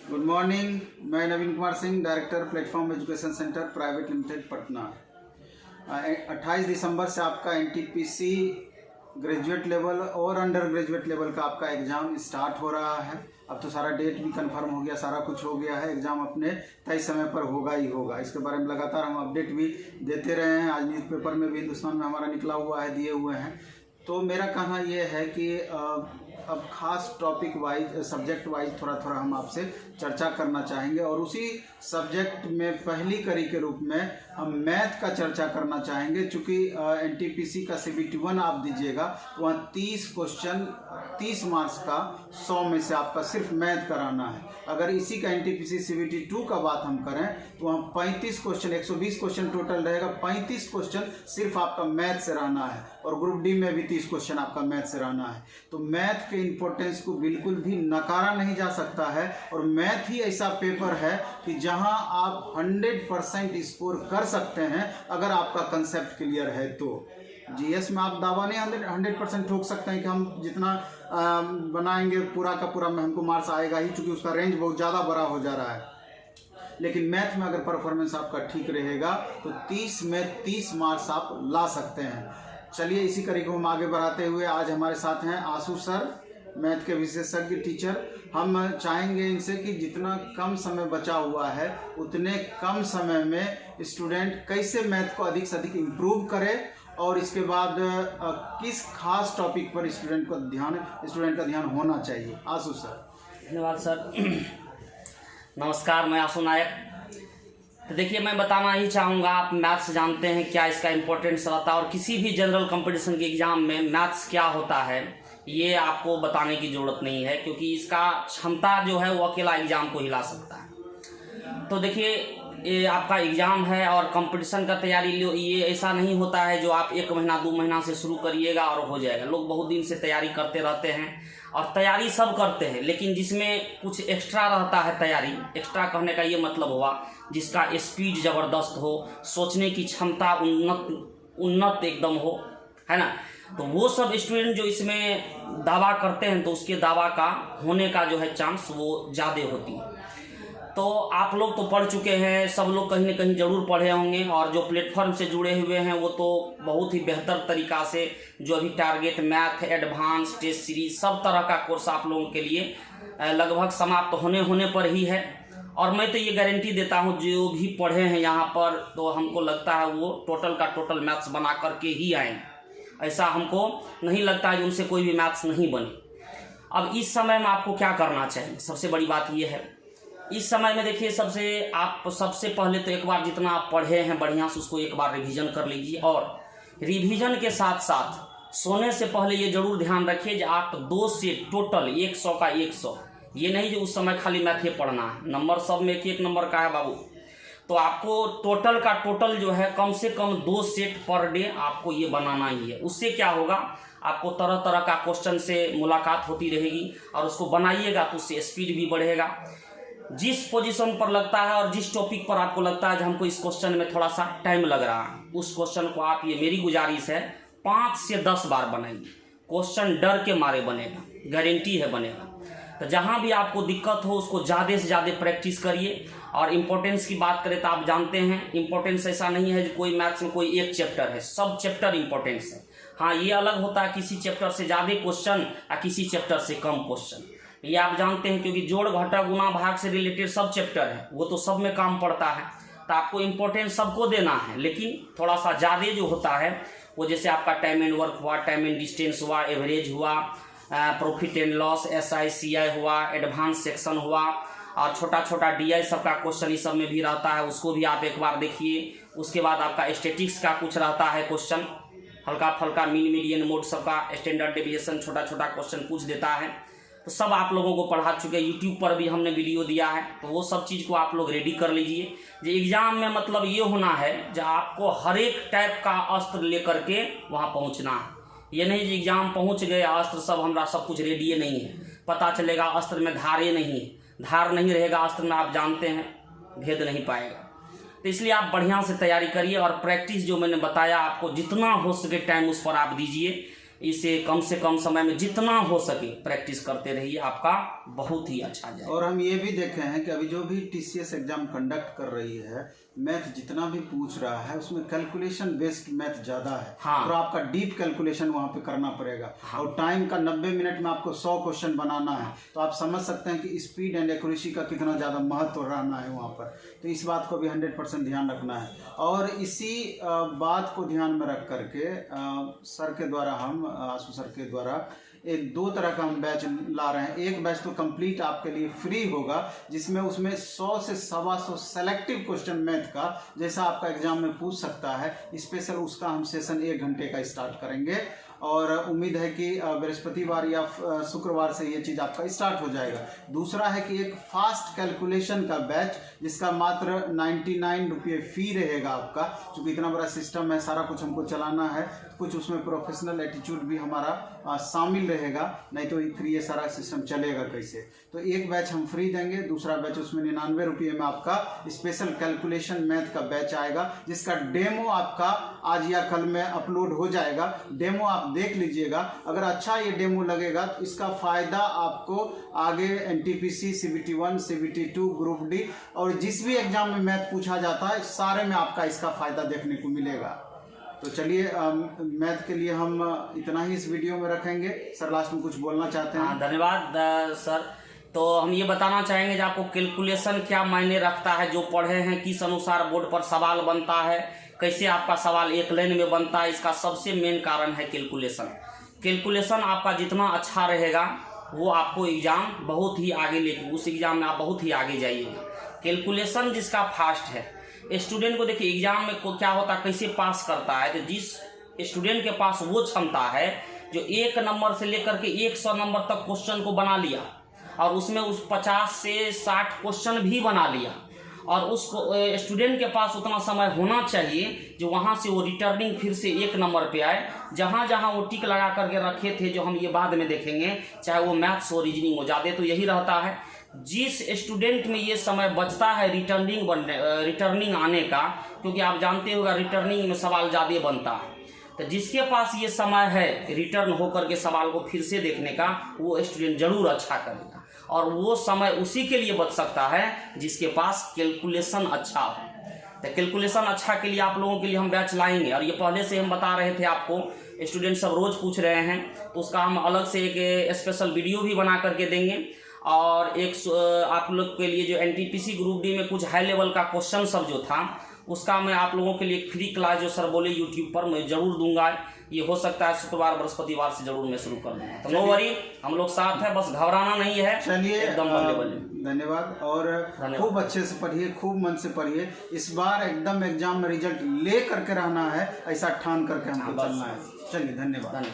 Good morning. मैं Naveen Kumar Singh, director platform education centre private limited Patna. 28 दिसंबर से आपका एनटीपीसी ग्रेजुएट लेवल और अंडर ग्रेजुएट लेवल का आपका एग्ज़ाम स्टार्ट हो रहा है। अब तो सारा डेट भी कंफर्म हो गया, सारा कुछ हो गया है। एग्ज़ाम अपने तय समय पर होगा ही होगा। इसके बारे में लगातार हम अपडेट भी देते रहे हैं। आज न्यूज़पेपर में भी, हिंदुस्तान में हमारा निकला हुआ है, दिए हुए हैं। तो मेरा कहना ये है कि अब खास टॉपिक वाइज, सब्जेक्ट वाइज थोड़ा थोड़ा हम आपसे चर्चा करना चाहेंगे और उसी सब्जेक्ट में पहली कड़ी के रूप में हम मैथ का चर्चा करना चाहेंगे। चूँकि एनटीपीसी का CBT 1 आप दीजिएगा तो वहाँ 30 क्वेश्चन 30 मार्क्स का 100 में से आपका सिर्फ मैथ कराना है। अगर इसी का एनटीपीसी CBT 2 का बात हम करें तो वहाँ 35 क्वेश्चन, 120 क्वेश्चन टोटल रहेगा। 35 क्वेश्चन सिर्फ आपका मैथ से रहना है और ग्रुप डी में भी 30 क्वेश्चन आपका मैथ से रहना है। तो मैथ के इम्पोर्टेंस को बिल्कुल भी नकारा नहीं जा सकता है और मैथ ही ऐसा पेपर है कि जहां आप 100% स्कोर कर सकते हैं अगर आपका कंसेप्ट क्लियर है। तो जीएस में आप दावा नहीं 100% ठोक सकते हैं कि हम जितना बनाएंगे पूरा का पूरा में हमको मार्क्स आएगा ही, चूँकि उसका रेंज बहुत ज़्यादा बड़ा हो जा रहा है। लेकिन मैथ में अगर परफॉर्मेंस आपका ठीक रहेगा तो 30 में 30 मार्क्स आप ला सकते हैं। चलिए इसी कड़ी को हम आगे बढ़ाते हुए, आज हमारे साथ हैं आशु सर, मैथ के विशेषज्ञ टीचर। हम चाहेंगे इनसे कि जितना कम समय बचा हुआ है उतने कम समय में स्टूडेंट कैसे मैथ को अधिक से अधिक इम्प्रूव करे और इसके बाद किस खास टॉपिक पर स्टूडेंट का ध्यान होना चाहिए। आशु सर। धन्यवाद सर। नमस्कार, मैं आशु नायक। तो देखिए, मैं बताना ही चाहूँगा, आप मैथ्स जानते हैं क्या इसका इम्पोर्टेंस रहता है और किसी भी जनरल कंपटीशन के एग्ज़ाम में मैथ्स क्या होता है ये आपको बताने की ज़रूरत नहीं है, क्योंकि इसका क्षमता जो है वो अकेला एग्ज़ाम को हिला सकता है। तो देखिए, ये आपका एग्ज़ाम है और कंपटीशन का तैयारी ये ऐसा नहीं होता है जो आप 1 महीना 2 महीना से शुरू करिएगा और हो जाएगा। लोग बहुत दिन से तैयारी करते रहते हैं और तैयारी सब करते हैं, लेकिन जिसमें कुछ एक्स्ट्रा रहता है तैयारी, एक्स्ट्रा कहने का ये मतलब हुआ जिसका स्पीड ज़बरदस्त हो, सोचने की क्षमता उन्नत एकदम हो, है ना। तो वो सब स्टूडेंट जो इसमें दावा करते हैं तो उसके दावा का होने का जो है चांस वो ज़्यादा होती है। तो आप लोग तो पढ़ चुके हैं, सब लोग कहीं ना कहीं ज़रूर पढ़े होंगे और जो प्लेटफॉर्म से जुड़े हुए हैं वो तो बहुत ही बेहतर तरीक़ा से जो अभी target math, advance, test series सब तरह का कोर्स आप लोगों के लिए लगभग समाप्त होने पर ही है। और मैं तो ये गारंटी देता हूँ जो भी पढ़े हैं यहाँ पर, तो हमको लगता है वो टोटल का टोटल मैथ्स बना करके ही आएंगे। ऐसा हमको नहीं लगता है कि उनसे कोई भी मैथ्स नहीं बने। अब इस समय में आपको क्या करना चाहिए, सबसे बड़ी बात ये है। इस समय में देखिए, सबसे पहले तो एक बार जितना आप पढ़े हैं बढ़िया से उसको एक बार रिवीजन कर लीजिए और रिवीजन के साथ साथ सोने से पहले ये जरूर ध्यान रखिए कि आप 2 से टोटल 100 का 100, ये नहीं जो उस समय खाली मैथ ही पढ़ना है, नंबर सब में 1 नंबर का है बाबू। तो आपको टोटल का टोटल जो है कम से कम 2 सेट पर डे आपको ये बनाना ही है। उससे क्या होगा, आपको तरह तरह का क्वेश्चन से मुलाकात होती रहेगी और उसको बनाइएगा तो उससे स्पीड भी बढ़ेगा। जिस पोजीशन पर लगता है और जिस टॉपिक पर आपको लगता है कि हमको इस क्वेश्चन में थोड़ा सा टाइम लग रहा है, उस क्वेश्चन को आप, ये मेरी गुजारिश है, 5 से 10 बार बनाइए। क्वेश्चन डर के मारे बनेगा, गारंटी है बनेगा। तो जहाँ भी आपको दिक्कत हो उसको ज़्यादा से ज़्यादा प्रैक्टिस करिए। और इम्पोर्टेंस की बात करें तो आप जानते हैं इम्पोर्टेंस ऐसा नहीं है कि कोई मैथ्स में कोई एक चैप्टर है, सब चैप्टर इम्पोर्टेंस है। हाँ, ये अलग होता है किसी चैप्टर से ज़्यादा क्वेश्चन या किसी चैप्टर से कम क्वेश्चन, ये आप जानते हैं, क्योंकि जोड़ घटा गुना भाग से रिलेटेड सब चैप्टर है, वो तो सब में काम पड़ता है। तो आपको इम्पोर्टेंस सबको देना है, लेकिन थोड़ा सा ज़्यादा जो होता है वो जैसे आपका टाइम एंड वर्क हुआ, टाइम एंड डिस्टेंस हुआ, एवरेज हुआ, profit and loss, SI CI हुआ, एडवांस सेक्शन हुआ और छोटा छोटा DI सबका क्वेश्चन इस सब में भी रहता है, उसको भी आप एक बार देखिए। उसके बाद आपका स्टैटिक्स का कुछ रहता है क्वेश्चन, हल्का फल्का मीन मीडियन मोड सबका स्टैंडर्ड डेविएशन छोटा छोटा क्वेश्चन पूछ देता है। तो सब आप लोगों को पढ़ा चुके हैं, यूट्यूब पर भी हमने वीडियो दिया है, तो वो सब चीज़ को आप लोग रेडी कर लीजिए। जो एग्ज़ाम में मतलब ये होना है जो आपको हर एक टाइप का अस्त्र लेकर के वहाँ पहुँचना है। ये नहीं कि एग्ज़ाम पहुँच गए अस्त्र सब हमारा सब कुछ रेडी नहीं है, पता चलेगा अस्त्र में धारे नहीं है, धार नहीं रहेगा अस्त्र में, आप जानते हैं भेद नहीं पाएगा। तो इसलिए आप बढ़िया से तैयारी करिए और प्रैक्टिस जो मैंने बताया आपको जितना हो सके टाइम उस पर आप दीजिए। इसे कम से कम समय में जितना हो सके प्रैक्टिस करते रहिए, आपका बहुत ही अच्छा जाए। और हम ये भी देखे हैं कि अभी जो भी TCS एग्जाम कंडक्ट कर रही है, मैथ जितना भी पूछ रहा है उसमें कैलकुलेशन बेस्ड मैथ ज़्यादा है। हाँ। तो आपका डीप कैलकुलेशन वहाँ पे करना पड़ेगा। हाँ। और टाइम का 90 मिनट में आपको 100 क्वेश्चन बनाना है, तो आप समझ सकते हैं कि स्पीड एंड एक्यूरेसी का कितना ज़्यादा महत्व रहना है वहाँ पर। तो इस बात को भी 100% ध्यान रखना है। और इसी बात को ध्यान में रख करके सर के द्वारा आशु सर के द्वारा एक 2 तरह का हम बैच ला रहे हैं। एक बैच तो कंप्लीट आपके लिए फ्री होगा, जिसमें उसमें 100 से 125 सेलेक्टिव क्वेश्चन मैथ का जैसा आपका एग्जाम में पूछ सकता है, स्पेशल उसका हम सेशन 1 घंटे का स्टार्ट करेंगे। और उम्मीद है कि बृहस्पतिवार या शुक्रवार से ये चीज़ आपका स्टार्ट हो जाएगा। दूसरा है कि एक फास्ट कैलकुलेशन का बैच, जिसका मात्र 99 रुपये फ़ी रहेगा आपका। चूँकि इतना बड़ा सिस्टम है, सारा कुछ हमको चलाना है, कुछ उसमें प्रोफेशनल एटीट्यूड भी हमारा शामिल रहेगा, नहीं तो फिर ये सारा सिस्टम चलेगा कैसे। तो एक बैच हम फ्री देंगे, दूसरा बैच उसमें 99 रुपये में आपका स्पेशल कैलकुलेशन मैथ का बैच आएगा, जिसका डेमो आपका आज या कल में अपलोड हो जाएगा। डेमो आप देख लीजिएगा, अगर अच्छा ये डेमो लगेगा तो इसका फ़ायदा आपको आगे NTPC, CBT1, CBT2, group D और जिस भी एग्जाम में मैथ पूछा जाता है सारे में आपका इसका फ़ायदा देखने को मिलेगा। तो चलिए मैथ के लिए हम इतना ही इस वीडियो में रखेंगे। सर लास्ट में कुछ बोलना चाहते हैं? हाँ, धन्यवाद सर। तो हम ये बताना चाहेंगे कि आपको कैलकुलेशन क्या मायने रखता है, जो पढ़े हैं किस अनुसार बोर्ड पर सवाल बनता है, कैसे आपका सवाल एक लाइन में बनता है, इसका सबसे मेन कारण है कैलकुलेशन। कैलकुलेशन आपका जितना अच्छा रहेगा वो आपको एग्ज़ाम बहुत ही आगे लेके, उस एग्ज़ाम में आप बहुत ही आगे जाइएगा। कैलकुलेशन जिसका फास्ट है, स्टूडेंट को देखिए एग्जाम में को क्या होता है, कैसे पास करता है। तो जिस स्टूडेंट के पास वो क्षमता है जो 1 नंबर से लेकर के 100 नंबर तक क्वेश्चन को बना लिया और उसमें उस 50 से 60 क्वेश्चन भी बना लिया, और उसको स्टूडेंट के पास उतना समय होना चाहिए जो वहाँ से वो रिटर्निंग फिर से 1 नंबर पे आए, जहाँ जहाँ वो टिक लगा करके रखे थे, जो हम ये बाद में देखेंगे, चाहे वो मैथ्स हो रीजनिंग हो, ज़्यादा तो यही रहता है। जिस स्टूडेंट में ये समय बचता है रिटर्निंग आने का, क्योंकि आप जानते होगा रिटर्निंग में सवाल ज़्यादा बनता है, तो जिसके पास ये समय है रिटर्न होकर के सवाल को फिर से देखने का, वो स्टूडेंट जरूर अच्छा करेगा। और वो समय उसी के लिए बच सकता है जिसके पास कैलकुलेशन अच्छा हो। तो कैलकुलेशन अच्छा के लिए आप लोगों के लिए हम बैच लाएंगे, और ये पहले से हम बता रहे थे आपको, स्टूडेंट सब रोज़ पूछ रहे हैं, तो उसका हम अलग से एक स्पेशल वीडियो भी बना करके देंगे। और एक आप लोग के लिए जो NTPC ग्रुप डी में कुछ हाई लेवल का क्वेश्चन सब जो था, उसका मैं आप लोगों के लिए फ्री क्लास जो सर बोले यूट्यूब पर मैं जरूर दूंगा। ये हो सकता है शुक्रवार बृहस्पतिवार से जरूर मैं शुरू कर दूंगा। तो नो वरी, हम लोग साथ हैं, बस घबराना नहीं है। चलिए एकदम बल्ले धन्यवाद। और खूब अच्छे से पढ़िए, खूब मन से पढ़िए। इस बार एकदम एग्जाम में रिजल्ट ले करके रहना है, ऐसा ठान करके हमको चलना है। चलिए धन्यवाद।